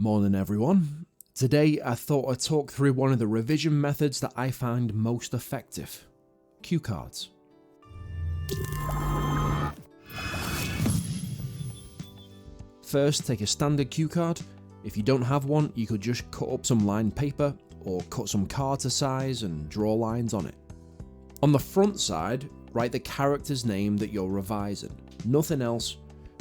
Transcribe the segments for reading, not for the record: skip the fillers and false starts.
Morning everyone. Today I thought I'd talk through one of the revision methods that I find most effective. Cue cards. First, take a standard cue card. If you don't have one, you could just cut up some lined paper or cut some card to size and draw lines on it. On the front side, write the character's name that you're revising. Nothing else,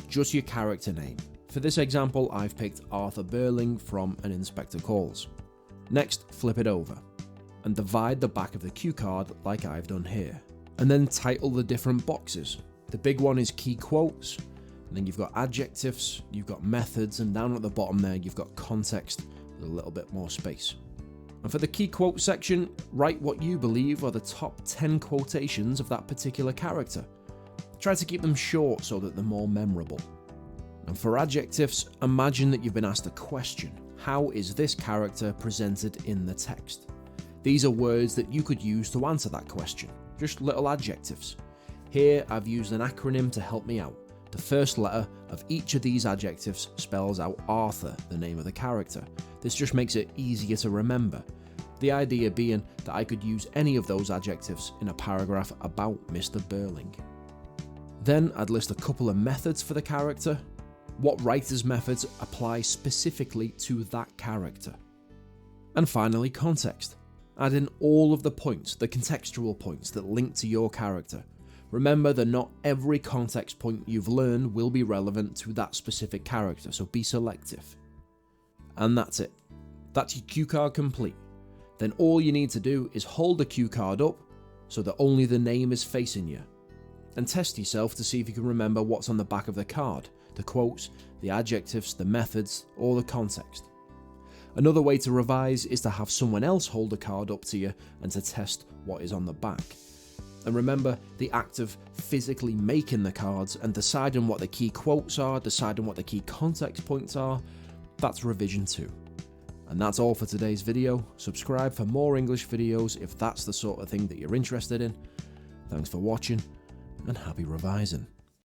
just your character name. For this example, I've picked Arthur Birling from An Inspector Calls. Next, flip it over and divide the back of the cue card like I've done here. And then title the different boxes. The big one is key quotes, and then you've got adjectives, you've got methods, and down at the bottom there you've got context with a little bit more space. And for the key quote section, write what you believe are the top 10 quotations of that particular character. Try to keep them short so that they're more memorable. And for adjectives, imagine that you've been asked a question. How is this character presented in the text? These are words that you could use to answer that question. Just little adjectives. Here I've used an acronym to help me out. The first letter of each of these adjectives spells out Arthur, the name of the character. This just makes it easier to remember. The idea being that I could use any of those adjectives in a paragraph about Mr Birling. Then I'd list a couple of methods for the character. What writer's methods apply specifically to that character. And finally, context. Add in all of the points, the contextual points that link to your character. Remember that not every context point you've learned will be relevant to that specific character, so be selective. And that's it. That's your cue card complete. Then all you need to do is hold the cue card up so that only the name is facing you. And test yourself to see if you can remember what's on the back of the card. The quotes, the adjectives, the methods, or the context. Another way to revise is to have someone else hold a card up to you and to test what is on the back. And remember, the act of physically making the cards and deciding what the key quotes are, deciding what the key context points are, that's revision 2. And that's all for today's video. Subscribe for more English videos if that's the sort of thing that you're interested in. Thanks for watching and happy revising.